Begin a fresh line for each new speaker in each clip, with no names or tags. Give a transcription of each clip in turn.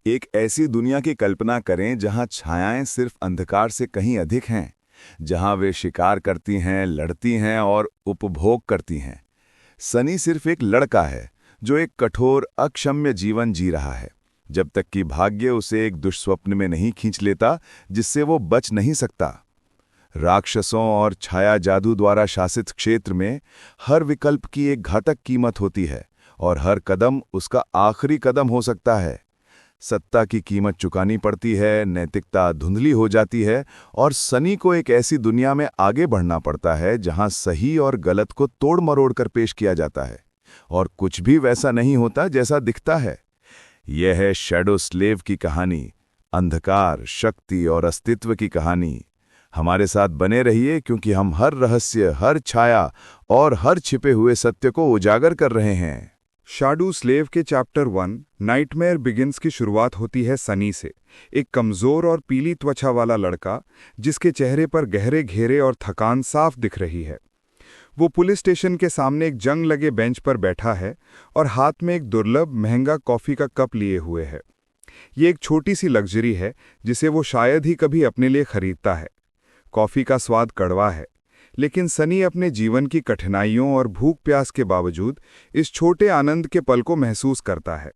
एक ऐसी दुनिया की कल्पना करें जहां छायाएं सिर्फ अंधकार से कहीं अधिक हैं, जहां वे शिकार करती हैं, लड़ती हैं और उपभोग करती हैं। सनी सिर्फ एक लड़का है जो एक कठोर, अक्षम्य जीवन जी रहा है, जब तक कि भाग्य उसे एक दुष्स्वप्न में नहीं खींच लेता जिससे वो बच नहीं सकता। राक्षसों और छाया जादू द्वारा शासित क्षेत्र में हर विकल्प की एक घातक कीमत होती है और हर कदम उसका आखिरी कदम हो सकता है। सत्ता की कीमत चुकानी पड़ती है, नैतिकता धुंधली हो जाती है और सनी को एक ऐसी दुनिया में आगे बढ़ना पड़ता है जहां सही और गलत को तोड़ मरोड़ कर पेश किया जाता है और कुछ भी वैसा नहीं होता जैसा दिखता है। यह है शैडो स्लेव की कहानी, अंधकार, शक्ति और अस्तित्व की कहानी। हमारे साथ बने रहिए क्योंकि हम हर रहस्य, हर छाया और हर छिपे हुए सत्य को उजागर कर रहे हैं।
शैडो स्लेव के चैप्टर 1 नाइटमेयर बिगिंस की शुरुआत होती है सनी से, एक कमजोर और पीली त्वचा वाला लड़का जिसके चेहरे पर गहरे घेरे और थकान साफ दिख रही है। वो पुलिस स्टेशन के सामने एक जंग लगे बेंच पर बैठा है और हाथ में एक दुर्लभ महंगा कॉफी का कप लिए हुए है। ये एक छोटी सी लग्जरी है जिसे वो शायद ही कभी अपने लिए खरीदता है। कॉफी का स्वाद कड़वा है, लेकिन सनी अपने जीवन की कठिनाइयों और भूख प्यास के बावजूद इस छोटे आनंद के पल को महसूस करता है।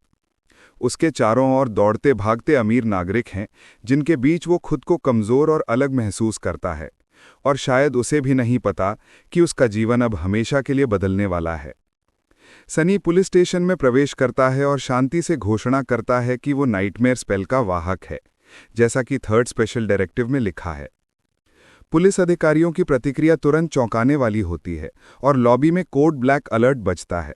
उसके चारों ओर दौड़ते भागते अमीर नागरिक हैं जिनके बीच वो खुद को कमजोर और अलग महसूस करता है, और शायद उसे भी नहीं पता कि उसका जीवन अब हमेशा के लिए बदलने वाला है। सनी पुलिस स्टेशन में प्रवेश करता है और शांति से घोषणा करता है कि वो नाइटमेयर स्पेल का वाहक है, जैसा कि 3rd स्पेशल डायरेक्टिव में लिखा है। पुलिस अधिकारियों की प्रतिक्रिया तुरंत चौंकाने वाली होती है और लॉबी में कोड ब्लैक अलर्ट बजता है।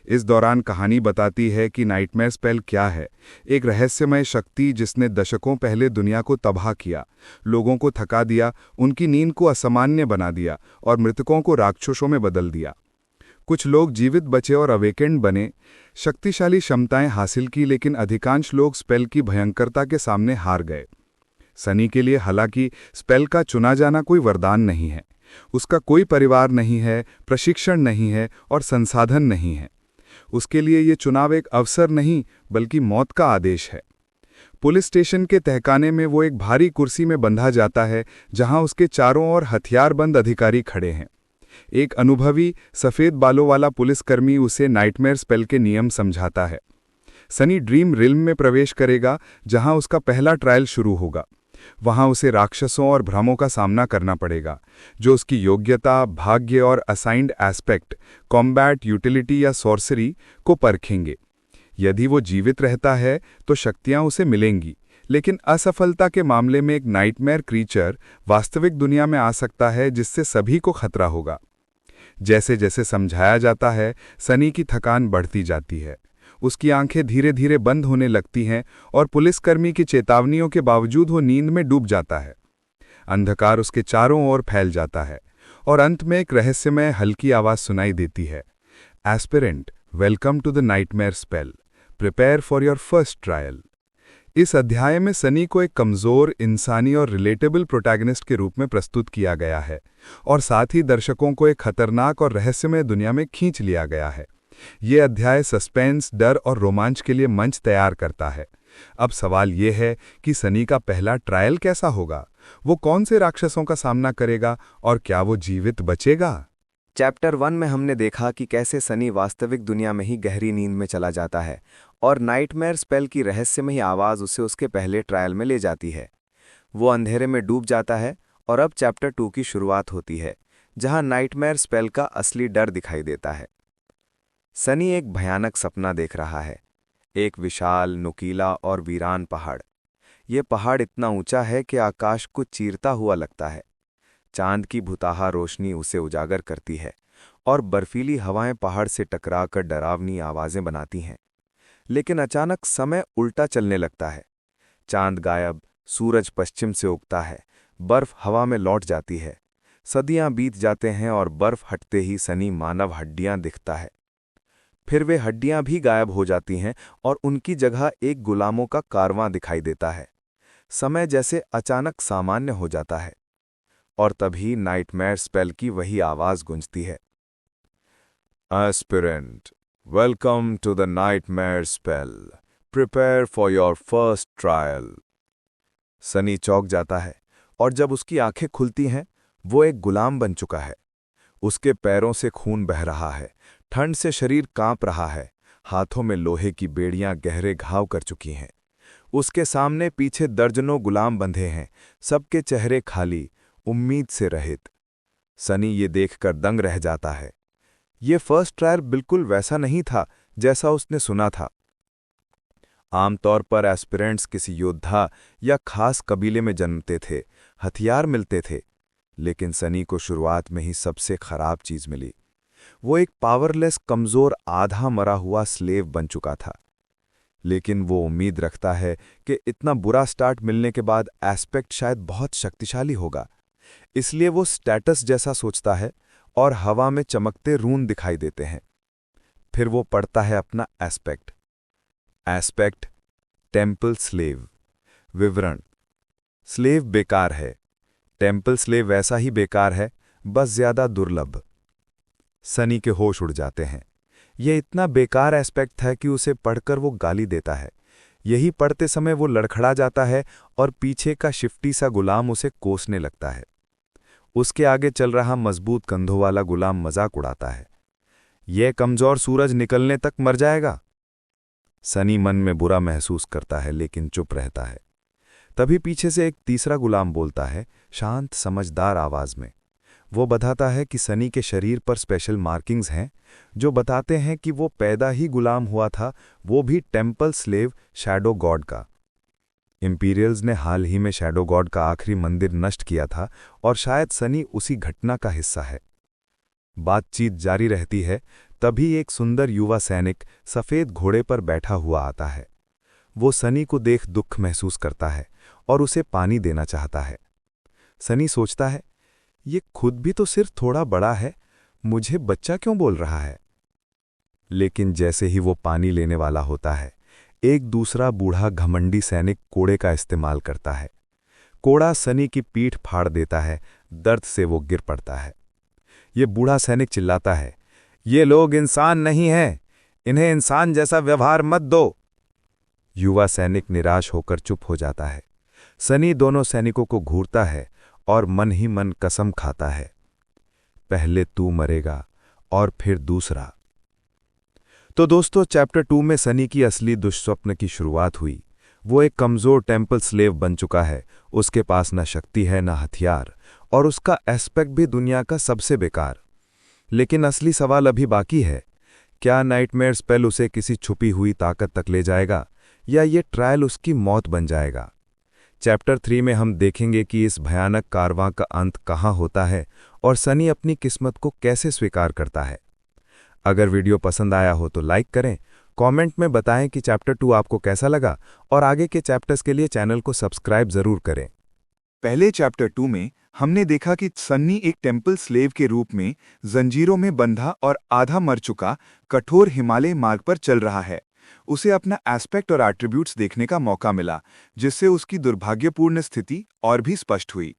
इस दौरान कहानी बताती है कि नाइटमेयर स्पेल क्या है, एक रहस्यमय शक्ति जिसने दशकों पहले दुनिया को तबाह किया, लोगों को थका दिया, उनकी नींद को असामान्य बना दिया और मृतकों को राक्षसों में बदल दिया। कुछ लोग जीवित बचे और अवेकेंड बने, शक्तिशाली क्षमताएं हासिल की, लेकिन अधिकांश लोग स्पेल की भयंकरता के सामने हार गए। सनी के लिए हालांकि स्पेल का चुना जाना कोई वरदान नहीं है। उसका कोई परिवार नहीं है, प्रशिक्षण नहीं है और संसाधन नहीं है। उसके लिए ये चुनाव एक अवसर नहीं बल्कि मौत का आदेश है। पुलिस स्टेशन के तहखाने में वो एक भारी कुर्सी में बंधा जाता है जहां उसके चारों ओर हथियारबंद अधिकारी खड़े हैं। एक अनुभवी सफ़ेद बालों वाला पुलिसकर्मी उसे नाइटमेयर स्पेल के नियम समझाता है। सनी ड्रीम रिल्म में प्रवेश करेगा जहां उसका पहला ट्रायल शुरू होगा। वहां उसे राक्षसों और भ्रमों का सामना करना पड़ेगा जो उसकी योग्यता, भाग्य और असाइंड एस्पेक्ट, कॉम्बैट, यूटिलिटी या सॉर्सरी को परखेंगे। यदि वो जीवित रहता है तो शक्तियां उसे मिलेंगी, लेकिन असफलता के मामले में एक नाइटमेयर क्रीचर वास्तविक दुनिया में आ सकता है जिससे सभी को खतरा होगा। जैसे जैसे समझाया जाता है, सनी की थकान बढ़ती जाती है। उसकी आंखें धीरे धीरे बंद होने लगती हैं और पुलिसकर्मी की चेतावनियों के बावजूद वो नींद में डूब जाता है। अंधकार उसके चारों ओर फैल जाता है और अंत में एक रहस्यमय हल्की आवाज सुनाई देती है, aspirant, welcome to the nightmare spell, prepare for your first trial. इस अध्याय में सनी को एक कमजोर, इंसानी और रिलेटेबल प्रोटैगनिस्ट के रूप में प्रस्तुत किया गया है और साथ ही दर्शकों को एक खतरनाक और रहस्यमय दुनिया में खींच लिया गया है। ये अध्याय सस्पेंस, डर और रोमांच के लिए मंच तैयार करता है। अब सवाल ये है कि सनी का पहला ट्रायल कैसा होगा, वो कौन से राक्षसों का सामना करेगा और क्या वो जीवित बचेगा।
चैप्टर 1 में हमने देखा कि कैसे सनी वास्तविक दुनिया में ही गहरी नींद में चला जाता है और नाइटमेयर स्पेल की रहस्यमयी आवाज़ उसे उसके पहले ट्रायल में ले जाती है। वो अंधेरे में डूब जाता है और अब चैप्टर 2 की शुरुआत होती है जहां नाइटमेयर स्पेल का असली डर दिखाई देता है। सनी एक भयानक सपना देख रहा है, एक विशाल, नुकीला और वीरान पहाड़। ये पहाड़ इतना ऊंचा है कि आकाश को चीरता हुआ लगता है। चांद की भुताहा रोशनी उसे उजागर करती है और बर्फीली हवाएं पहाड़ से टकराकर डरावनी आवाजें बनाती हैं। लेकिन अचानक समय उल्टा चलने लगता है। चांद गायब, सूरज पश्चिम से उगता है, बर्फ हवा में लौट जाती है। सदियां बीत जाते हैं और बर्फ हटते ही सनी मानव हड्डियां दिखता है। फिर वे हड्डियां भी गायब हो जाती हैं और उनकी जगह एक गुलामों का कारवां दिखाई देता है। समय जैसे अचानक सामान्य हो जाता है और तभी नाइटमेयर स्पेल की वही आवाज गूंजती है, aspirant, welcome to the nightmare spell,
prepare for your first trial.
Sunny चौंक जाता है और जब उसकी आंखें खुलती हैं, वो एक गुलाम बन चुका है। उसके पैरों से खून बह रहा है, ठंड से शरीर कांप रहा है, हाथों में लोहे की बेड़ियां गहरे घाव कर चुकी हैं। उसके सामने पीछे दर्जनों गुलाम बंधे हैं, सबके चेहरे खाली, उम्मीद से रहित। सनी ये देखकर दंग रह जाता है। ये फर्स्ट ट्रायल बिल्कुल वैसा नहीं था जैसा उसने सुना था। आमतौर पर एस्पिरेंट्स किसी योद्धा या खास कबीले में जन्मते थे, हथियार मिलते थे, लेकिन सनी को शुरुआत में ही सबसे खराब चीज मिली। वो एक पावरलेस, कमजोर, आधा मरा हुआ स्लेव बन चुका था। लेकिन वो उम्मीद रखता है कि इतना बुरा स्टार्ट मिलने के बाद एस्पेक्ट शायद बहुत शक्तिशाली होगा, इसलिए वो स्टेटस जैसा सोचता है और हवा में चमकते रून दिखाई देते हैं। फिर वो पढ़ता है अपना एस्पेक्ट। Aspect temple slave. विवरण: स्लेव बेकार है, टेम्पल स्लेव वैसा ही बेकार है, बस ज्यादा दुर्लभ। सनी के होश उड़ जाते हैं। यह इतना बेकार एस्पेक्ट है कि उसे पढ़कर वो गाली देता है। यही पढ़ते समय वो लड़खड़ा जाता है और पीछे का शिफ्टी सा गुलाम उसे कोसने लगता है। उसके आगे चल रहा मजबूत कंधों वाला गुलाम मजाक उड़ाता है। यह कमजोर सूरज निकलने तक मर जाएगा। सनी मन में बुरा महसूस करता है, लेकिन चुप रहता है। तभी पीछे से एक तीसरा गुलाम बोलता है, शांत समझदार आवाज में। वो बताता है कि सनी के शरीर पर स्पेशल मार्किंग्स हैं जो बताते हैं कि वो पैदा ही गुलाम हुआ था, वो भी टेम्पल स्लेव शैडो गॉड का। इंपीरियल्स ने हाल ही में शैडो गॉड का आखिरी मंदिर नष्ट किया था और शायद सनी उसी घटना का हिस्सा है। बातचीत जारी रहती है, तभी एक सुंदर युवा सैनिक सफेद घोड़े पर बैठा हुआ आता है। वो सनी को देख दुख महसूस करता है और उसे पानी देना चाहता है। सनी सोचता है, ये खुद भी तो सिर्फ थोड़ा बड़ा है, मुझे बच्चा क्यों बोल रहा है। लेकिन जैसे ही वो पानी लेने वाला होता है, एक दूसरा बूढ़ा घमंडी सैनिक कोड़े का इस्तेमाल करता है। कोड़ा सनी की पीठ फाड़ देता है, दर्द से वो गिर पड़ता है। ये बूढ़ा सैनिक चिल्लाता है, ये लोग इंसान नहीं हैं, इन्हें इंसान जैसा व्यवहार मत दो। युवा सैनिक निराश होकर चुप हो जाता है। सनी दोनों सैनिकों को घूरता है और मन ही मन कसम खाता है, पहले तू मरेगा और फिर दूसरा। तो दोस्तों, चैप्टर 2 में सनी की असली दुष्स्वप्न की शुरुआत हुई। वो एक कमजोर टेम्पल स्लेव बन चुका है। उसके पास न शक्ति है, न हथियार, और उसका एस्पेक्ट भी दुनिया का सबसे बेकार। लेकिन असली सवाल अभी बाकी है, क्या नाइटमेयर स्पेल उसे किसी छुपी हुई ताकत तक ले जाएगा, या ये ट्रायल उसकी मौत बन जाएगा। चैप्टर 3 में हम देखेंगे कि इस भयानक कारवां का अंत कहाँ होता है और सनी अपनी किस्मत को कैसे स्वीकार करता है। अगर वीडियो पसंद आया हो तो लाइक करें, कमेंट में बताएं कि चैप्टर 2 आपको कैसा लगा, और आगे के चैप्टर्स के लिए चैनल को सब्सक्राइब जरूर करें।
पहले चैप्टर 2 में हमने देखा कि सन्नी एक टेम्पल स्लेव के रूप में जंजीरों में बंधा और आधा मर चुका कठोर हिमालय मार्ग पर चल रहा है। उसे अपना एस्पेक्ट और एट्रीब्यूट्स देखने का मौका मिला, जिससे उसकी दुर्भाग्यपूर्ण स्थिति और भी स्पष्ट हुई।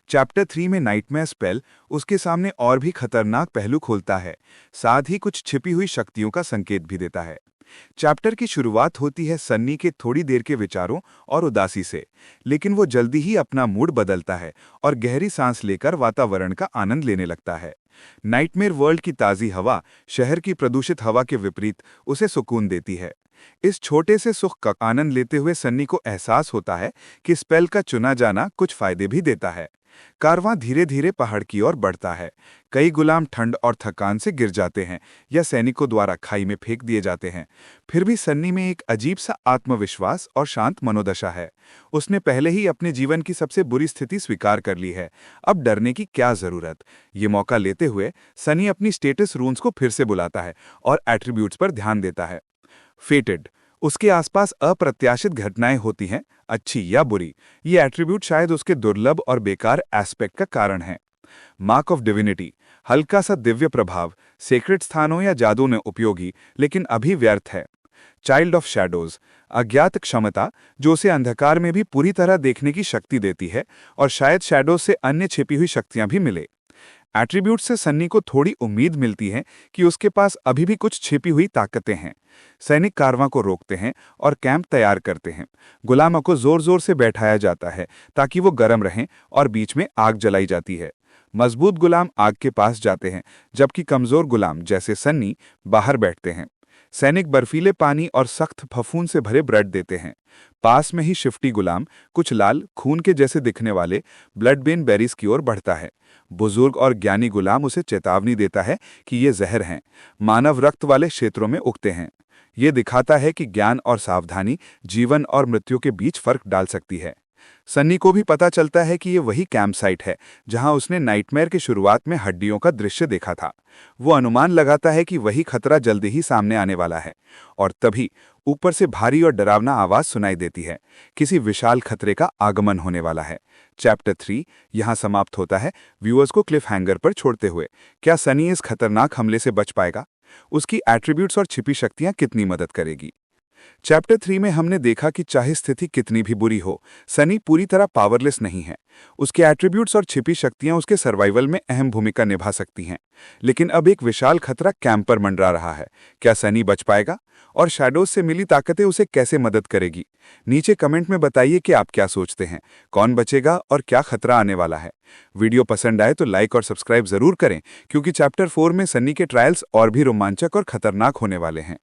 चैप्टर 3 में नाइटमेयर स्पेल उसके सामने और भी खतरनाक पहलू खोलता है, साथ ही कुछ छिपी हुई शक्तियों का संकेत भी देता है। चैप्टर की शुरुआत होती है सन्नी के थोड़ी देर के विचारों और उदासी से, लेकिन वो जल्दी ही अपना मूड बदलता है और गहरी सांस लेकर वातावरण का आनंद लेने लगता है। नाइटमेयर वर्ल्ड की ताज़ी हवा शहर की प्रदूषित हवा के विपरीत उसे सुकून देती है। इस छोटे से सुख का आनंद लेते हुए सन्नी को एहसास होता है कि स्पेल का चुना जाना कुछ फायदे भी देता है। कारवां धीरे धीरे पहाड़ की ओर बढ़ता है। कई गुलाम ठंड और थकान से गिर जाते हैं या सैनिकों द्वारा खाई में फेंक दिए जाते हैं। फिर भी सन्नी में एक अजीब सा आत्मविश्वास और शांत मनोदशा है। उसने पहले ही अपने जीवन की सबसे बुरी स्थिति स्वीकार कर ली है, अब डरने की क्या जरूरत। ये मौका लेते हुए सनी अपनी स्टेटस रून्स को फिर से बुलाता है और एट्रीब्यूट्स पर ध्यान देता है। फेटेड, उसके आसपास अप्रत्याशित घटनाएं होती हैं, अच्छी या बुरी। ये एट्रीब्यूट शायद उसके दुर्लभ और बेकार एस्पेक्ट का कारण है। मार्क ऑफ डिविनिटी, हल्का सा दिव्य प्रभाव, सेक्रेट स्थानों या जादू में उपयोगी लेकिन अभी व्यर्थ है। चाइल्ड ऑफ शैडोज, अज्ञात क्षमता जो उसे अंधकार में भी पूरी तरह देखने की शक्ति देती है और शायद शैडोज से अन्य छिपी हुई शक्तियां भी मिले। एट्रीब्यूट से सन्नी को थोड़ी उम्मीद मिलती है कि उसके पास अभी भी कुछ छिपी हुई ताकतें हैं। सैनिक कारवां को रोकते हैं और कैंप तैयार करते हैं। गुलामों को जोर जोर से बैठाया जाता है ताकि वो गर्म रहें और बीच में आग जलाई जाती है। मजबूत गुलाम आग के पास जाते हैं, जबकि कमजोर गुलाम जैसे सन्नी बाहर बैठते हैं। सैनिक बर्फीले पानी और सख्त फफूंद से भरे ब्रेड देते हैं। पास में ही शिफ्टी गुलाम कुछ लाल खून के जैसे दिखने वाले ब्लड बेन बेरीज की ओर बढ़ता है। बुजुर्ग और ज्ञानी गुलाम उसे चेतावनी देता है कि ये जहर हैं, मानव रक्त वाले क्षेत्रों में उगते हैं। ये दिखाता है कि ज्ञान और सावधानी जीवन और मृत्यु के बीच फर्क डाल सकती है। सन्नी को भी पता चलता है कि ये वही कैंप साइट है जहां उसने नाइटमेयर की शुरुआत में हड्डियों का दृश्य देखा था। वो अनुमान लगाता है कि वही खतरा जल्दी ही सामने आने वाला है, और तभी ऊपर से भारी और डरावना आवाज सुनाई देती है। किसी विशाल खतरे का आगमन होने वाला है। चैप्टर 3 यहां समाप्त होता है, व्यूअर्स को क्लिफ हैंगर पर छोड़ते हुए। क्या सनी इस खतरनाक हमले से बच पाएगा? उसकी एट्रीब्यूट्स और छिपी शक्तियां कितनी मदद करेगी? चैप्टर 3 में हमने देखा कि चाहे स्थिति कितनी भी बुरी हो, सनी पूरी तरह पावरलेस नहीं है। उसके एट्रीब्यूट्स और छिपी शक्तियां उसके सर्वाइवल में अहम भूमिका निभा सकती हैं। लेकिन अब एक विशाल खतरा कैंप पर मंडरा रहा है। क्या सनी बच पाएगा? और शैडोज से मिली ताकतें उसे कैसे मदद करेगी? नीचे कमेंट में बताइए कि आप क्या सोचते हैं, कौन बचेगा और क्या खतरा आने वाला है। वीडियो पसंद आए तो लाइक और सब्सक्राइब जरूर करें, क्योंकि चैप्टर 4 में सनी के ट्रायल्स और भी रोमांचक और खतरनाक होने वाले हैं।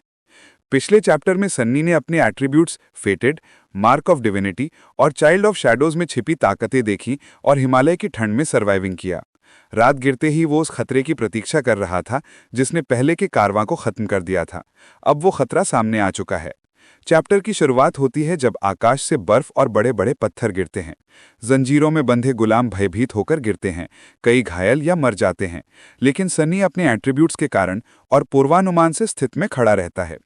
पिछले चैप्टर में सन्नी ने अपने एट्रीब्यूट्स फेटेड, मार्क ऑफ डिविनिटी और चाइल्ड ऑफ शैडोज में छिपी ताकतें देखी और हिमालय की ठंड में सर्वाइविंग किया। रात गिरते ही वो उस खतरे की प्रतीक्षा कर रहा था जिसने पहले के कारवां को खत्म कर दिया था। अब वो खतरा सामने आ चुका है। चैप्टर की शुरुआत होती है जब आकाश से बर्फ और बड़े बड़े पत्थर गिरते हैं। जंजीरों में बंधे गुलाम भयभीत होकर गिरते हैं, कई घायल या मर जाते हैं। लेकिन सन्नी अपने एट्रीब्यूट्स के कारण और पूर्वानुमान से स्थिति में खड़ा रहता है।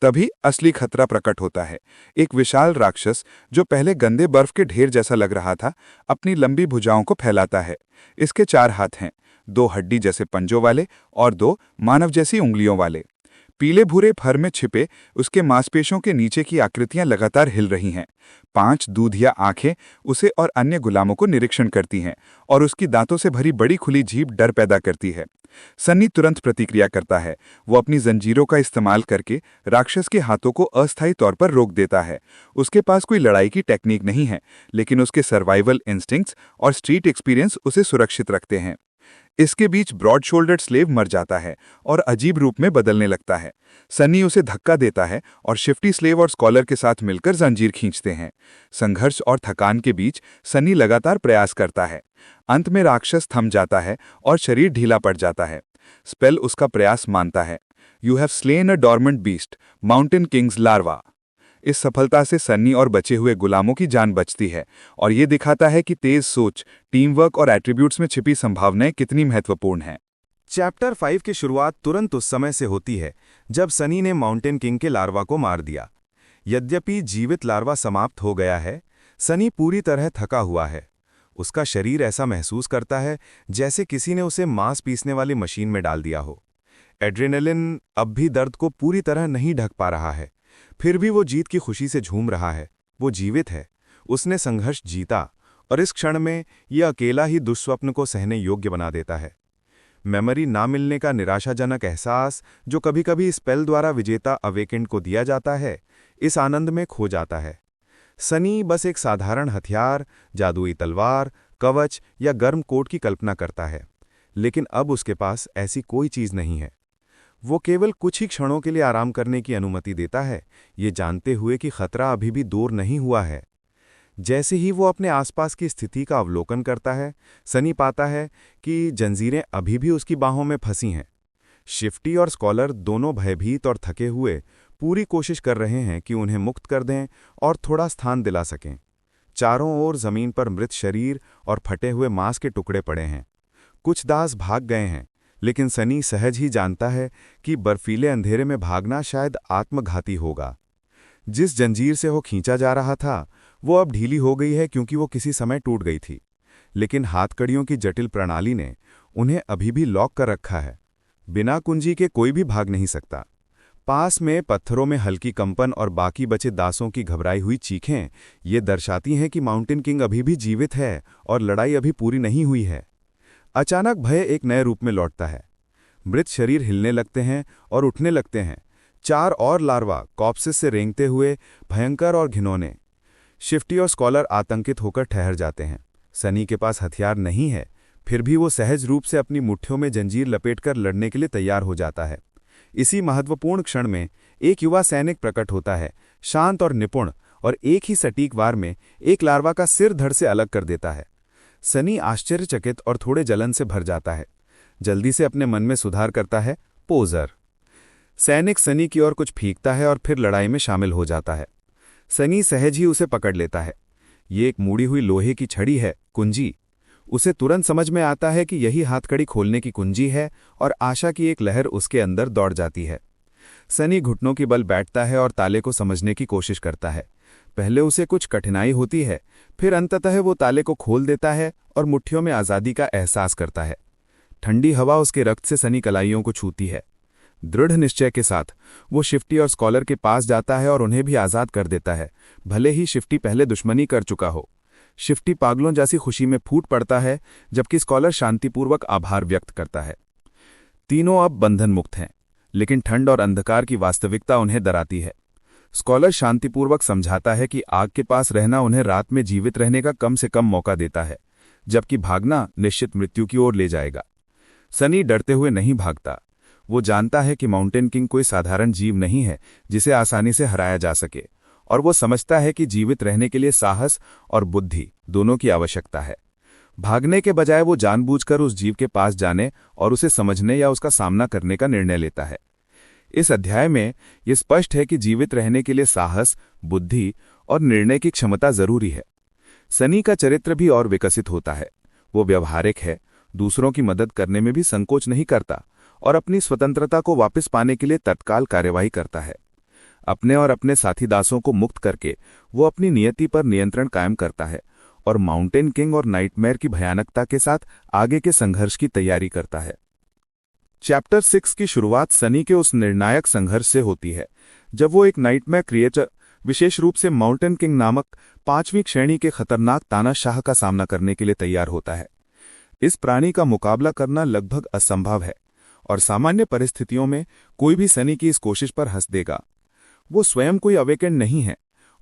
तभी असली खतरा प्रकट होता है। एक विशाल राक्षस जो पहले गंदे बर्फ के ढेर जैसा लग रहा था, अपनी लंबी भुजाओं को फैलाता है। इसके 4 हाथ हैं, 2 हड्डी जैसे पंजों वाले और 2 मानव जैसी उंगलियों वाले। पीले भूरे फर में छिपे उसके मांसपेशियों के नीचे की आकृतियां लगातार हिल रही हैं। 5 दूधिया आंखें उसे और अन्य गुलामों को निरीक्षण करती हैं, और उसकी दांतों से भरी बड़ी खुली जीभ डर पैदा करती है। सन्नी तुरंत प्रतिक्रिया करता है। वो अपनी जंजीरों का इस्तेमाल करके राक्षस के हाथों को अस्थायी तौर पर रोक देता है। उसके पास कोई लड़ाई की टेक्निक नहीं है, लेकिन उसके सर्वाइवल इंस्टिंक्ट्स और स्ट्रीट एक्सपीरियंस उसे सुरक्षित रखते हैं। इसके बीच ब्रॉड शोल्डर्ड स्लेव मर जाता है और अजीब रूप में बदलने लगता है। सन्नी उसे धक्का देता है और शिफ्टी स्लेव और स्कॉलर के साथ मिलकर जंजीर खींचते हैं। संघर्ष और थकान के बीच सन्नी लगातार प्रयास करता है। अंत में राक्षस थम जाता है और शरीर ढीला पड़ जाता है। स्पेल उसका प्रयास मानता है। You have slain a dormant beast, mountain Kings larva. इस सफलता से सन्नी और बचे हुए गुलामों की जान बचती है, और ये दिखाता है कि तेज सोच, टीम वर्क और एट्रीब्यूट्स में छिपी संभावनाएं कितनी महत्वपूर्ण हैं।
चैप्टर 5 की शुरुआत तुरंत उस समय से होती है जब सनी ने माउंटेन किंग के लार्वा को मार दिया। यद्यपि जीवित लार्वा समाप्त हो गया है, सनी पूरी तरह थका हुआ है। उसका शरीर ऐसा महसूस करता है जैसे किसी ने उसे मांस पीसने वाली मशीन में डाल दिया हो। एड्रेनलिन अब भी दर्द को पूरी तरह नहीं ढक पा रहा है, फिर भी वो जीत की खुशी से झूम रहा है। वो जीवित है, उसने संघर्ष जीता, और इस क्षण में यह अकेला ही दुष्स्वप्न को सहने योग्य बना देता है। मेमोरी ना मिलने का निराशाजनक एहसास जो कभी-कभी स्पेल द्वारा विजेता अवेकेंड को दिया जाता है, इस आनंद में खो जाता है। सनी बस एक साधारण हथियार, जादुई तलवार, कवच या गर्म कोट की कल्पना करता है, लेकिन अब उसके पास ऐसी कोई चीज नहीं है। वो केवल कुछ ही क्षणों के लिए आराम करने की अनुमति देता है, ये जानते हुए कि खतरा अभी भी दूर नहीं हुआ है। जैसे ही वो अपने आसपास की स्थिति का अवलोकन करता है, सनी पाता है कि जंजीरें अभी भी उसकी बाहों में फंसी हैं। शिफ्टी और स्कॉलर दोनों भयभीत और थके हुए पूरी कोशिश कर रहे हैं कि उन्हें मुक्त कर दें और थोड़ा स्थान दिला सकें। चारों ओर जमीन पर मृत शरीर और फटे हुए मांस के टुकड़े पड़े हैं। कुछ दास भाग गए हैं, लेकिन सनी सहज ही जानता है कि बर्फीले अंधेरे में भागना शायद आत्मघाती होगा। जिस जंजीर से वो खींचा जा रहा था, वो अब ढीली हो गई है क्योंकि वो किसी समय टूट गई थी, लेकिन हाथकड़ियों की जटिल प्रणाली ने उन्हें अभी भी लॉक कर रखा है। बिना कुंजी के कोई भी भाग नहीं सकता। पास में पत्थरों में हल्की कंपन और बाकी बचे दासों की घबराई हुई चीखें ये दर्शाती हैं कि माउंटेन किंग अभी भी जीवित है और लड़ाई अभी पूरी नहीं हुई है।
अचानक भय एक नए रूप में लौटता है। मृत शरीर हिलने लगते हैं और उठने लगते हैं। 4 और लार्वा कॉप्सिस से रेंगते हुए, भयंकर और घिनौने। शिफ्टी और स्कॉलर आतंकित होकर ठहर जाते हैं। सनी के पास हथियार नहीं है, फिर भी वो सहज रूप से अपनी मुट्ठियों में जंजीर लपेटकर लड़ने के लिए तैयार हो जाता है। इसी महत्वपूर्ण क्षण में एक युवा सैनिक प्रकट होता है, शांत और निपुण, और एक ही सटीक वार में एक लार्वा का सिर धड़ से अलग कर देता है। सनी आश्चर्यचकित और थोड़े जलन से भर जाता है। जल्दी से अपने मन में सुधार करता है, पोजर। सैनिक सनी की ओर कुछ फेंकता है और फिर लड़ाई में शामिल हो जाता है। सनी सहज ही उसे पकड़ लेता है। ये एक मुड़ी हुई लोहे की छड़ी है, कुंजी। उसे तुरंत समझ में आता है कि यही हाथकड़ी खोलने की कुंजी है, और आशा की एक लहर उसके अंदर दौड़ जाती है। सनी घुटनों की बल बैठता है और ताले को समझने की कोशिश करता है। पहले उसे कुछ कठिनाई होती है, फिर अंततः वो ताले को खोल देता है और मुट्ठियों में आज़ादी का एहसास करता है। ठंडी हवा उसके रक्त से सनी कलाइयों को छूती है। दृढ़ निश्चय के साथ वो शिफ्टी और स्कॉलर के पास जाता है और उन्हें भी आज़ाद कर देता है, भले ही शिफ्टी पहले दुश्मनी कर चुका हो। शिफ्टी पागलों जैसी खुशी में फूट पड़ता है, जबकि स्कॉलर शांतिपूर्वक आभार व्यक्त करता है। तीनों अब बंधन मुक्त हैं, लेकिन ठंड और अंधकार की वास्तविकता उन्हें डराती है। स्कॉलर शांतिपूर्वक समझाता है कि आग के पास रहना उन्हें रात में जीवित रहने का कम से कम मौका देता है, जबकि भागना निश्चित मृत्यु की ओर ले जाएगा। सनी डरते हुए नहीं भागता। वो जानता है कि माउंटेन किंग कोई साधारण जीव नहीं है जिसे आसानी से हराया जा सके, और वो समझता है कि जीवित रहने के लिए साहस और बुद्धि दोनों की आवश्यकता है। भागने के बजाय वो जानबूझकर उस जीव के पास जाने और उसे समझने या उसका सामना करने का निर्णय लेता है। इस अध्याय में ये स्पष्ट है कि जीवित रहने के लिए साहस, बुद्धि और निर्णय की क्षमता जरूरी है। सनी का चरित्र भी और विकसित होता है। वो व्यवहारिक है, दूसरों की मदद करने में भी संकोच नहीं करता, और अपनी स्वतंत्रता को वापस पाने के लिए तत्काल कार्यवाही करता है। अपने और अपने साथी दासों को मुक्त करके वो अपनी नियति पर नियंत्रण कायम करता है और माउंटेन किंग और नाइटमेयर की भयानकता के साथ आगे के संघर्ष की तैयारी करता है। चैप्टर 6 की शुरुआत सनी के उस निर्णायक संघर्ष से होती है जब वो एक नाइटमेयर क्रिएचर, विशेष रूप से माउंटेन किंग नामक 5वीं श्रेणी के खतरनाक तानाशाह का सामना करने के लिए तैयार होता है। इस प्राणी का मुकाबला करना लगभग असंभव है, और सामान्य परिस्थितियों में कोई भी सनी की इस कोशिश पर हंस देगा। वो स्वयं कोई अवेकेंड नहीं है,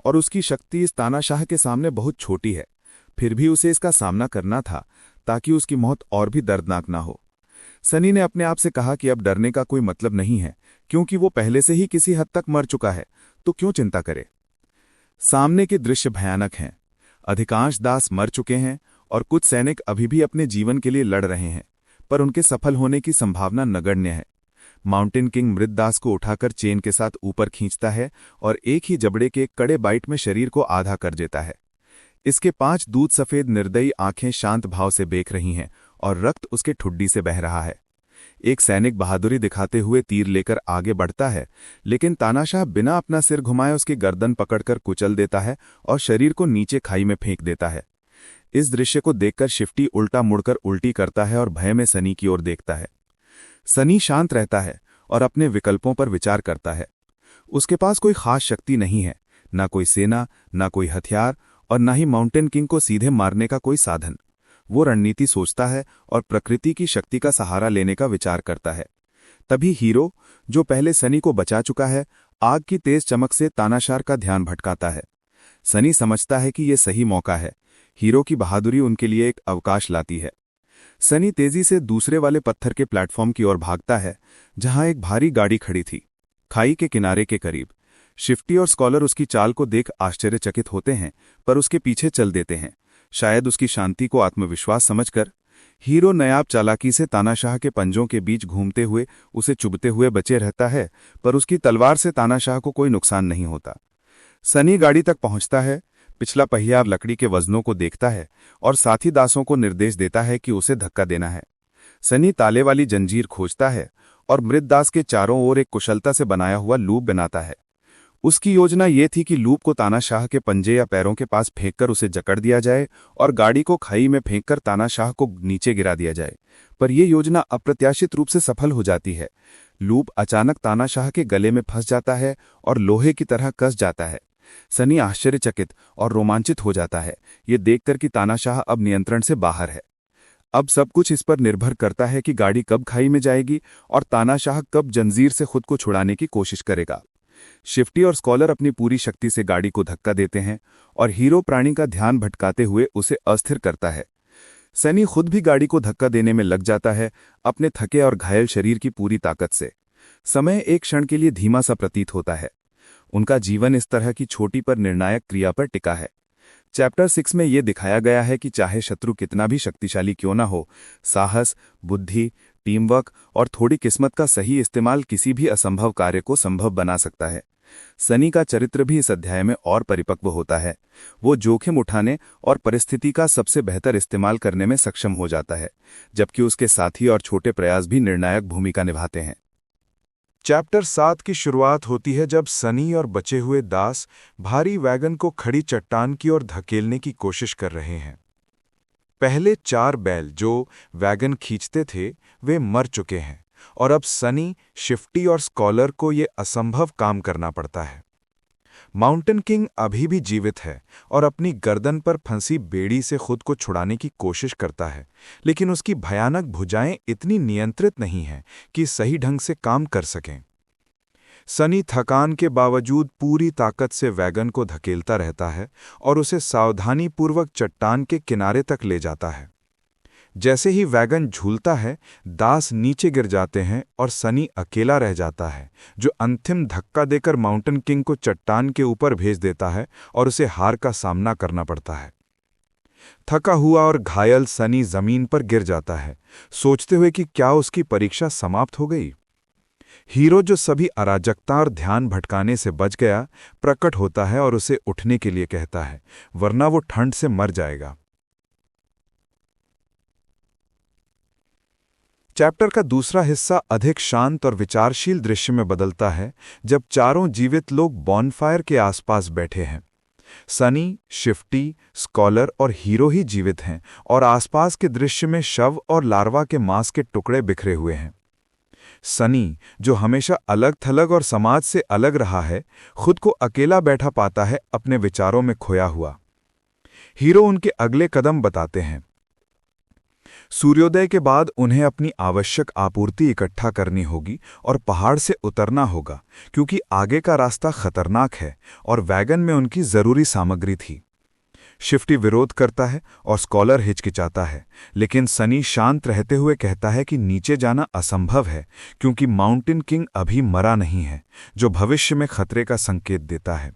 और उसकी शक्ति इस तानाशाह के सामने बहुत छोटी है। फिर भी उसे इसका सामना करना था ताकि उसकी मौत और भी दर्दनाक ना हो। सनी ने अपने आप से कहा कि अब डरने का कोई मतलब नहीं है, क्योंकि वो पहले से ही किसी हद तक मर चुका है, तो क्यों चिंता करे। सामने के दृश्य भयानक हैं। अधिकांश दास मर चुके हैं और कुछ सैनिक अभी भी अपने जीवन के लिए लड़ रहे हैं, पर उनके सफल होने की संभावना नगण्य है। माउंटेन किंग मृत दास को उठाकर चेन के साथ ऊपर खींचता है और एक ही जबड़े के एक कड़े बाइट में शरीर को आधा कर देता है। इसके 5 दूध सफेद निर्दयी आंखें शांत भाव से देख रही हैं और रक्त उसके ठुड्डी से बह रहा है। एक सैनिक बहादुरी दिखाते हुए तीर लेकर आगे बढ़ता है, लेकिन तानाशाह बिना अपना सिर घुमाए उसकी गर्दन पकड़कर कुचल देता है और शरीर को नीचे खाई में फेंक देता है। इस दृश्य को देखकर शिफ्टी उल्टा मुड़कर उल्टी करता है और भय में सनी की ओर देखता है। सनी शांत रहता है और अपने विकल्पों पर विचार करता है। उसके पास कोई खास शक्ति नहीं है, ना कोई सेना, ना कोई हथियार, और ना ही माउंटेन किंग को सीधे मारने का कोई साधन। वो रणनीति सोचता है और प्रकृति की शक्ति का सहारा लेने का विचार करता है। तभी हीरो, जो पहले सनी को बचा चुका है, आग की तेज चमक से तानाशाह का ध्यान भटकाता है। सनी समझता है कि यह सही मौका है। हीरो की बहादुरी उनके लिए एक अवकाश लाती है। सनी तेजी से दूसरे वाले पत्थर के प्लेटफॉर्म की ओर भागता है, जहां एक भारी गाड़ी खड़ी थी, खाई के किनारे के करीब। शिफ्टी और स्कॉलर उसकी चाल को देख आश्चर्यचकित होते हैं, पर उसके पीछे चल देते हैं, शायद उसकी शांति को आत्मविश्वास समझकर। हीरो नायाब चालाकी से तानाशाह के पंजों के बीच घूमते हुए उसे चुभते हुए बचे रहता है, पर उसकी तलवार से तानाशाह को कोई नुकसान नहीं होता। सनी गाड़ी तक पहुंचता है, पिछला पहिया लकड़ी के वजनों को देखता है और साथी दासों को निर्देश देता है कि उसे धक्का देना है। सनी ताले वाली जंजीर खोजता है और मृत दास के चारों ओर एक कुशलता से बनाया हुआ लूप बनाता है। उसकी योजना ये थी कि लूप को तानाशाह के पंजे या पैरों के पास फेंककर उसे जकड़ दिया जाए और गाड़ी को खाई में फेंककर तानाशाह को नीचे गिरा दिया जाए, पर यह योजना अप्रत्याशित रूप से सफल हो जाती है। लूप अचानक तानाशाह के गले में फंस जाता है और लोहे की तरह कस जाता है। सनी आश्चर्यचकित और रोमांचित हो जाता है, ये देखकर कि तानाशाह अब नियंत्रण से बाहर है। अब सब कुछ इस पर निर्भर करता है कि गाड़ी कब खाई में जाएगी और तानाशाह कब जंजीर से खुद को छुड़ाने की कोशिश करेगा। शिफ्टी और स्कॉलर अपनी पूरी शक्ति से गाड़ी को धक्का देते हैं और हीरो प्राणी का ध्यान भटकाते हुए उसे अस्थिर करता है। सनी खुद भी गाड़ी को धक्का देने में लग जाता है, अपने थके और घायल शरीर की पूरी ताकत से। समय एक क्षण के लिए धीमा सा प्रतीत होता है। उनका जीवन इस तरह की छोटी पर निर्णायक क्रिया पर टिका है। चैप्टर 6 में यह दिखाया गया है कि चाहे शत्रु कितना भी शक्तिशाली क्यों ना हो, साहस, बुद्धि, टीम वर्क और थोड़ी किस्मत का सही इस्तेमाल किसी भी असंभव कार्य को संभव बना सकता है। सनी का चरित्र भी इस अध्याय में और परिपक्व होता है। वो जोखिम उठाने और परिस्थिति का सबसे बेहतर इस्तेमाल करने में सक्षम हो जाता है, जबकि उसके साथी और छोटे प्रयास भी निर्णायक भूमिका निभाते हैं।
चैप्टर 7 की शुरुआत होती है जब सनी और बचे हुए दास भारी वैगन को खड़ी चट्टान की ओर धकेलने की कोशिश कर रहे हैं। पहले 4 बैल जो वैगन खींचते थे वे मर चुके हैं और अब सनी, शिफ्टी और स्कॉलर को ये असंभव काम करना पड़ता है। माउंटेन किंग अभी भी जीवित है और अपनी गर्दन पर फंसी बेड़ी से खुद को छुड़ाने की कोशिश करता है, लेकिन उसकी भयानक भुजाएं इतनी नियंत्रित नहीं हैं कि सही ढंग से काम कर सकें। सनी थकान के बावजूद पूरी ताकत से वैगन को धकेलता रहता है और उसे सावधानीपूर्वक चट्टान के किनारे तक ले जाता है। जैसे ही वैगन झूलता है, दास नीचे गिर जाते हैं और सनी अकेला रह जाता है, जो अंतिम धक्का देकर माउंटेन किंग को चट्टान के ऊपर भेज देता है और उसे हार का सामना करना पड़ता है। थका हुआ और घायल सनी जमीन पर गिर जाता है, सोचते हुए कि क्या उसकी परीक्षा समाप्त हो गई। हीरो, जो सभी अराजकता और ध्यान भटकाने से बच गया, प्रकट होता है और उसे उठने के लिए कहता है, वरना वो ठंड से मर जाएगा। चैप्टर का दूसरा हिस्सा अधिक शांत और विचारशील दृश्य में बदलता है जब चारों जीवित लोग बॉनफायर के आसपास बैठे हैं। सनी, शिफ्टी, स्कॉलर और हीरो ही जीवित हैं और आसपास के दृश्य में शव और लार्वा के मांस के टुकड़े बिखरे हुए हैं। सनी, जो हमेशा अलग थलग और समाज से अलग रहा है, खुद को अकेला बैठा पाता है, अपने विचारों में खोया हुआ। हीरो उनके अगले कदम बताते हैं। सूर्योदय के बाद उन्हें अपनी आवश्यक आपूर्ति इकट्ठा करनी होगी और पहाड़ से उतरना होगा, क्योंकि आगे का रास्ता खतरनाक है और वैगन में उनकी जरूरी सामग्री थी। शिफ्टी विरोध करता है और स्कॉलर हिचकिचाता है, लेकिन सनी शांत रहते हुए कहता है कि नीचे जाना असंभव है, क्योंकि माउंटेन किंग अभी मरा नहीं है, जो भविष्य में खतरे का संकेत देता है।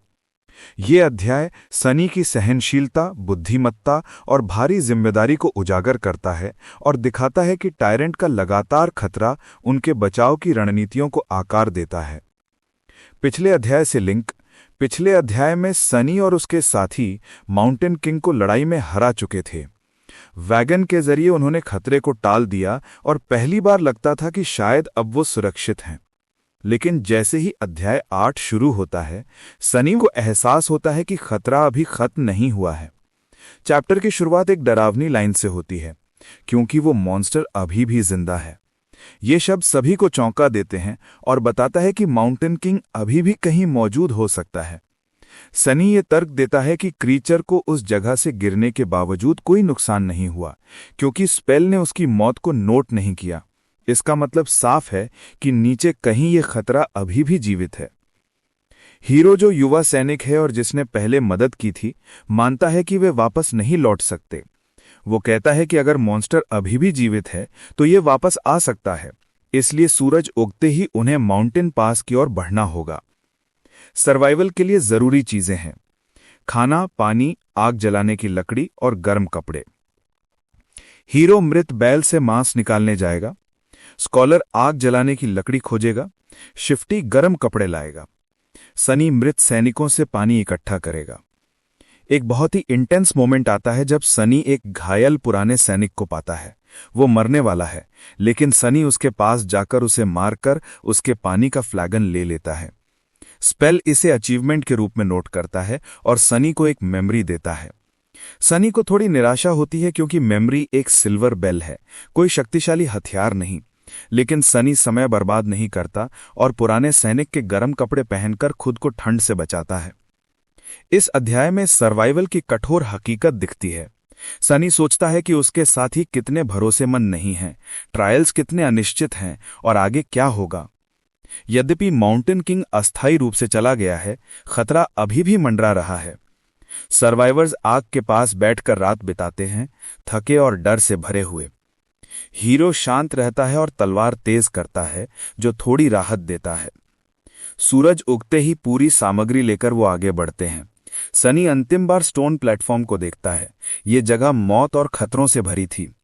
ये अध्याय सनी की सहनशीलता, बुद्धिमत्ता और भारी जिम्मेदारी को उजागर करता है और दिखाता है कि टायरेंट का लगातार खतरा उनके बचाव की रणनीतियों को आकार देता है। पिछले अध्याय से लिंक। पिछले अध्याय में सनी और उसके साथी माउंटेन किंग को लड़ाई में हरा चुके थे। वैगन के जरिए उन्होंने खतरे को टाल दिया और पहली बार लगता था कि शायद अब वो सुरक्षित हैं। लेकिन जैसे ही अध्याय 8 शुरू होता है, सनी को एहसास होता है कि खतरा अभी खत्म नहीं हुआ है। चैप्टर की शुरुआत एक डरावनी लाइन से होती है, क्योंकि वो मॉन्स्टर अभी भी जिंदा है। ये शब्द सभी को चौंका देते हैं और बताता है कि माउंटेन किंग अभी भी कहीं मौजूद हो सकता है। सनी ये तर्क देता है कि क्रीचर को उस जगह से गिरने के बावजूद कोई नुकसान नहीं हुआ, क्योंकि स्पेल ने उसकी मौत को नोट नहीं किया। इसका मतलब साफ है कि नीचे कहीं ये खतरा अभी भी जीवित है। हीरो, जो युवा सैनिक है और जिसने पहले मदद की थी, मानता है कि वे वापस नहीं लौट सकते। वो कहता है कि अगर मॉन्स्टर अभी भी जीवित है तो ये वापस आ सकता है, इसलिए सूरज उगते ही उन्हें माउंटेन पास की ओर बढ़ना होगा। सर्वाइवल के लिए जरूरी चीजें हैं: खाना, पानी, आग जलाने की लकड़ी और गर्म कपड़े। हीरो मृत बैल से मांस निकालने जाएगा, स्कॉलर आग जलाने की लकड़ी खोजेगा, शिफ्टी गर्म कपड़े लाएगा, सनी मृत सैनिकों से पानी इकट्ठा करेगा। एक बहुत ही इंटेंस मोमेंट आता है जब सनी एक घायल पुराने सैनिक को पाता है। वो मरने वाला है, लेकिन सनी उसके पास जाकर उसे मारकर उसके पानी का फ्लैगन ले लेता है। स्पेल इसे अचीवमेंट के रूप में नोट करता है और सनी को एक मेमोरी देता है। सनी को थोड़ी निराशा होती है, क्योंकि मेमोरी एक सिल्वर बेल है, कोई शक्तिशाली हथियार नहीं। लेकिन सनी समय बर्बाद नहीं करता और पुराने सैनिक के गर्म कपड़े पहनकर खुद को ठंड से बचाता है। इस अध्याय में सर्वाइवल की कठोर हकीकत दिखती है।
सनी सोचता है कि उसके साथी कितने भरोसेमंद नहीं हैं, ट्रायल्स कितने अनिश्चित हैं और आगे क्या होगा। यद्यपि माउंटेन किंग अस्थायी रूप से चला गया है, खतरा अभी भी मंडरा रहा है। सर्वाइवर्स आग के पास बैठकर रात बिताते हैं, थके और डर से भरे हुए। हीरो शांत रहता है और तलवार तेज करता है, जो थोड़ी राहत देता है। सूरज उगते ही पूरी सामग्री लेकर वो आगे बढ़ते हैं। सनी अंतिम बार स्टोन प्लेटफॉर्म को देखता है। ये जगह मौत और खतरों से भरी थी।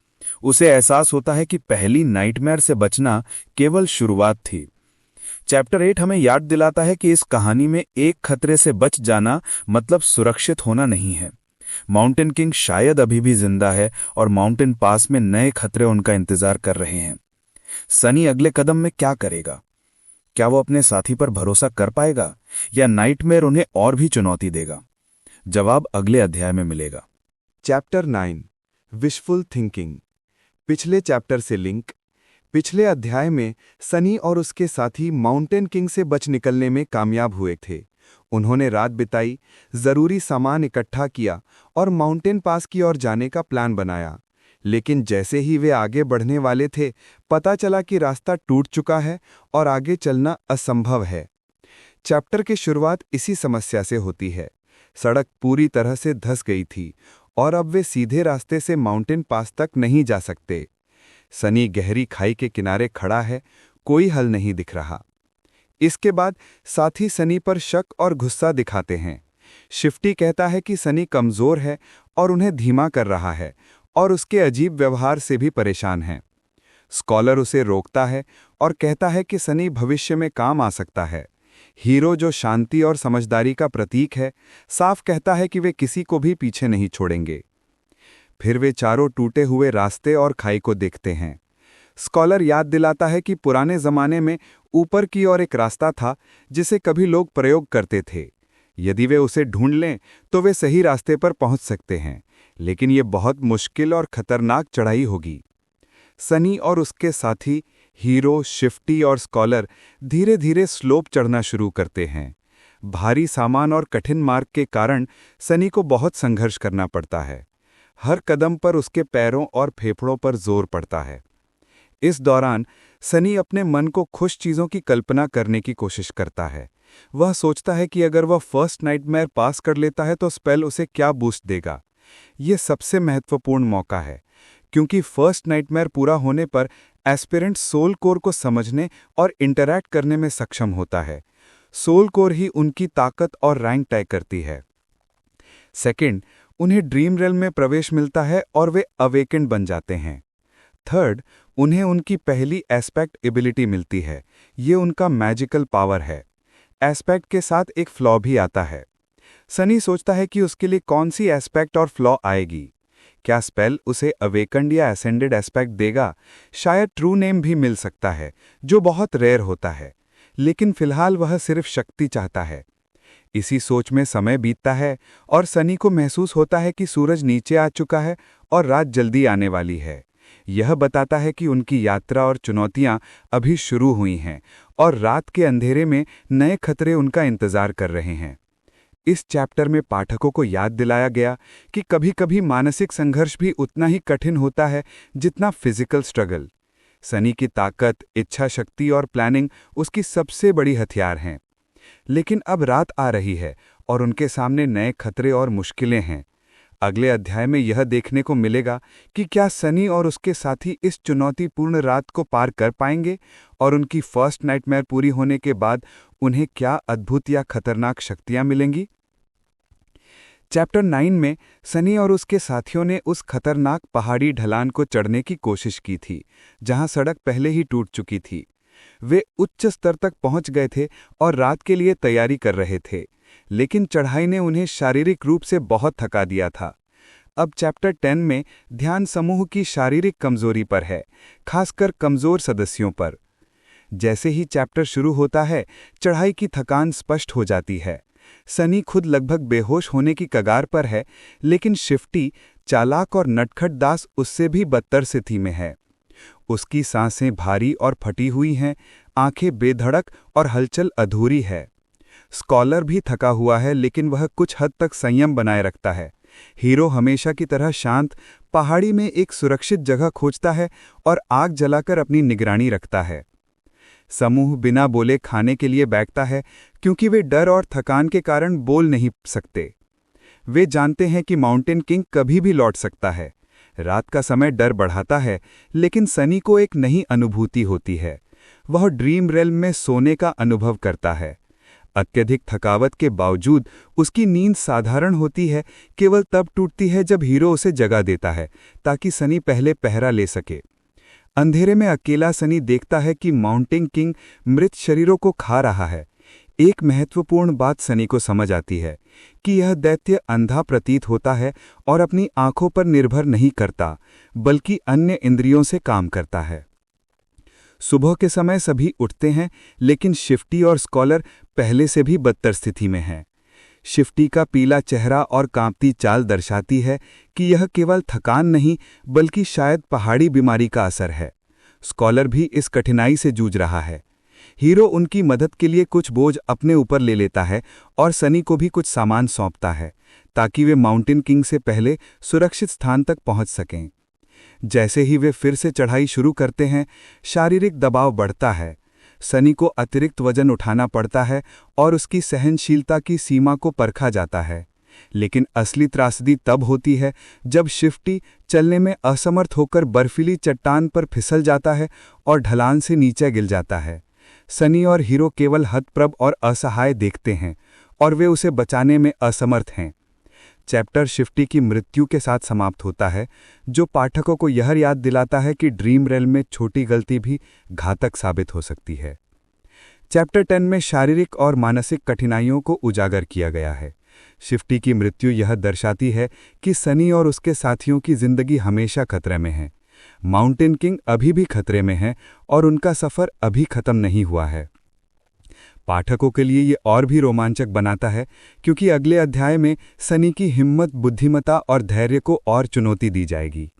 उसे एहसास होता है कि पहली नाइटमेयर से बचना केवल शुरुआत थी। चैप्टर 8 हमें याद दिलाता है कि इस कहानी में एक खतरे से बच जाना मतलब सुरक्षित होना नहीं है। माउंटेन किंग शायद अभी भी जिंदा है और माउंटेन पास में नए खतरे उनका इंतजार कर रहे हैं। सनी अगले कदम में क्या करेगा? क्या वो अपने साथी पर भरोसा कर पाएगा या नाइटमेयर उन्हें और भी चुनौती देगा? जवाब अगले अध्याय में मिलेगा।
Chapter 9 wishful thinking. पिछले चैप्टर से लिंक। पिछले अध्याय में सनी और उसके साथी माउंटेन किंग से बच निकलने में कामयाब हुए थे। उन्होंने रात बिताई, जरूरी सामान इकट्ठा किया और माउंटेन पास की ओर जाने का प्लान बनाया। लेकिन जैसे ही वे आगे बढ़ने वाले थे, पता चला कि रास्ता टूट चुका है और आगे चलना असंभव है। चैप्टर की शुरुआत इसी समस्या से होती है। सड़क पूरी तरह से धंस गई थी और अब वे सीधे रास्ते से माउंटेन पास तक नहीं जा सकते। सनी गहरी खाई के किनारे खड़ा है, कोई हल नहीं दिख रहा। इसके बाद साथी सनी पर शक और गुस्सा दिखाते हैं। शिफ्टी कहता है कि सनी कमजोर है और उन्हें धीमा कर रहा है और उसके अजीब व्यवहार से भी परेशान है। स्कॉलर उसे रोकता है और कहता है कि सनी भविष्य में काम आ सकता है। हीरो, जो शांति और समझदारी का प्रतीक है, साफ कहता है कि वे किसी को भी पीछे नहीं छोड़ेंगे। फिर वे चारों टूटे हुए रास्ते और खाई को देखते हैं। स्कॉलर याद दिलाता है कि पुराने जमाने में ऊपर की ओर एक रास्ता था जिसे कभी लोग प्रयोग करते थे। यदि वे उसे ढूंढ लें तो वे सही रास्ते पर पहुंच सकते हैं, लेकिन ये बहुत मुश्किल और खतरनाक चढ़ाई होगी। सनी और उसके साथी हीरो, शिफ्टी और स्कॉलर धीरे धीरे स्लोप चढ़ना शुरू करते हैं। भारी सामान और कठिन मार्ग के कारण सनी को बहुत संघर्ष करना पड़ता है। हर कदम पर उसके पैरों और फेफड़ों पर जोर पड़ता है। इस दौरान सनी अपने मन को खुश चीज़ों की कल्पना करने की कोशिश करता है। वह सोचता है कि अगर वह फर्स्ट नाइटमेयर पास कर लेता है तो स्पेल उसे क्या बूस्ट देगा। ये सबसे महत्वपूर्ण मौका है, क्योंकि फर्स्ट नाइटमेयर पूरा होने पर एस्पिरेंट सोल कोर को समझने और इंटरैक्ट करने में सक्षम होता है। सोल कोर ही उनकी ताकत और रैंक तय करती है। सेकंड, उन्हें ड्रीम रेल्म में प्रवेश मिलता है और वे अवेकेंड बन जाते हैं। थर्ड, उन्हें उनकी पहली एस्पेक्ट एबिलिटी मिलती है। ये उनका मैजिकल पावर है। एस्पेक्ट के साथ एक फ्लॉ भी आता है। सनी सोचता है कि उसके लिए कौन सी एस्पेक्ट और फ्लॉ आएगी। क्या स्पेल उसे अवेकंड या एसेंडेड एस्पेक्ट देगा? शायद ट्रू नेम भी मिल सकता है, जो बहुत रेयर होता है, लेकिन फिलहाल वह सिर्फ शक्ति चाहता है। इसी सोच में समय बीतता है और सनी को महसूस होता है कि सूरज नीचे आ चुका है और रात जल्दी आने वाली है। यह बताता है कि उनकी यात्रा और चुनौतियां अभी शुरू हुई हैं और रात के अंधेरे में नए खतरे उनका इंतजार कर रहे हैं। इस चैप्टर में पाठकों को याद दिलाया गया कि कभी-कभी मानसिक संघर्ष भी उतना ही कठिन होता है जितना फिजिकल स्ट्रगल। सनी की ताकत, इच्छा शक्ति और प्लानिंग उसकी सबसे बड़ी हथियार हैं। लेकिन अब रात आ रही है और उनके सामने नए खतरे और मुश्किलें हैं। अगले अध्याय में यह देखने को मिलेगा कि क्या सनी और उसके साथी इस चुनौतीपूर्ण रात को पार कर पाएंगे और उनकी फर्स्ट नाइटमेयर पूरी होने के बाद उन्हें क्या अद्भुत या खतरनाक शक्तियां मिलेंगी। चैप्टर 9 में सनी और उसके साथियों ने उस खतरनाक पहाड़ी ढलान को चढ़ने की कोशिश की थी, जहां सड़क पहले ही टूट चुकी थी। वे उच्च स्तर तक पहुंच गए थे और रात के लिए तैयारी कर रहे थे, लेकिन चढ़ाई ने उन्हें शारीरिक रूप से बहुत थका दिया था। अब चैप्टर 10 में ध्यान समूह की शारीरिक कमजोरी पर है, खासकर कमजोर सदस्यों पर। जैसे ही चैप्टर शुरू होता है, चढ़ाई की थकान स्पष्ट हो जाती है। सनी खुद लगभग बेहोश होने की कगार पर है, लेकिन शिफ्टी, चालाक और नटखट दास उससे भी बदतर स्थिति में है। उसकी सांसें भारी और फटी हुई हैं, आंखें बेधड़क और हलचल अधूरी है। स्कॉलर भी थका हुआ है, लेकिन वह कुछ हद तक संयम बनाए रखता है। हीरो हमेशा की तरह शांत पहाड़ी में एक सुरक्षित जगह खोजता है और आग जलाकर अपनी निगरानी रखता है। समूह बिना बोले खाने के लिए बैठता है क्योंकि वे डर और थकान के कारण बोल नहीं सकते। वे जानते हैं कि माउंटेन किंग कभी भी लौट सकता है। रात का समय डर बढ़ाता है, लेकिन सनी को एक नई अनुभूति होती है। वह ड्रीम रेल्म में सोने का अनुभव करता है। अत्यधिक थकावट के बावजूद उसकी नींद साधारण होती है, केवल तब टूटती है जब हीरो उसे जगा देता है ताकि सनी पहले पहरा ले सके। अंधेरे में अकेला सनी देखता है कि माउंटेन किंग मृत शरीरों को खा रहा है। एक महत्वपूर्ण बात सनी को समझ आती है कि यह दैत्य अंधा प्रतीत होता है और अपनी आंखों पर निर्भर नहीं करता, बल्कि अन्य इंद्रियों से काम करता है। सुबह के समय सभी उठते हैं, लेकिन शिफ्टी और स्कॉलर पहले से भी बदतर स्थिति में हैं। शिफ्टी का पीला चेहरा और कांपती चाल दर्शाती है कि यह केवल थकान नहीं, बल्कि शायद पहाड़ी बीमारी का असर है। स्कॉलर भी इस कठिनाई से जूझ रहा है। हीरो उनकी मदद के लिए कुछ बोझ अपने ऊपर ले लेता है और सनी को भी कुछ सामान सौंपता है ताकि वे माउंटेन किंग से पहले सुरक्षित स्थान तक पहुंच सकें। जैसे ही वे फिर से चढ़ाई शुरू करते हैं, शारीरिक दबाव बढ़ता है। सनी को अतिरिक्त वजन उठाना पड़ता है और उसकी सहनशीलता की सीमा को परखा जाता है। लेकिन असली त्रासदी तब होती है जब शिफ्टी चलने में असमर्थ होकर बर्फीली चट्टान पर फिसल जाता है और ढलान से नीचे गिर जाता है। सनी और हीरो केवल हतप्रभ और असहाय देखते हैं और वे उसे बचाने में असमर्थ हैं। चैप्टर शिफ्टी की मृत्यु के साथ समाप्त होता है, जो पाठकों को यह याद दिलाता है कि ड्रीम रेल्म में छोटी गलती भी घातक साबित हो सकती है। चैप्टर 10 में शारीरिक और मानसिक कठिनाइयों को उजागर किया गया है। शिफ्टी की मृत्यु यह दर्शाती है कि सनी और उसके साथियों की जिंदगी हमेशा खतरे में है। माउंटेन किंग अभी भी खतरे में है और उनका सफर अभी खत्म नहीं हुआ है। पाठकों के लिए ये और भी रोमांचक बनाता है क्योंकि अगले अध्याय में सनी की हिम्मत, बुद्धिमत्ता और धैर्य को और चुनौती दी जाएगी।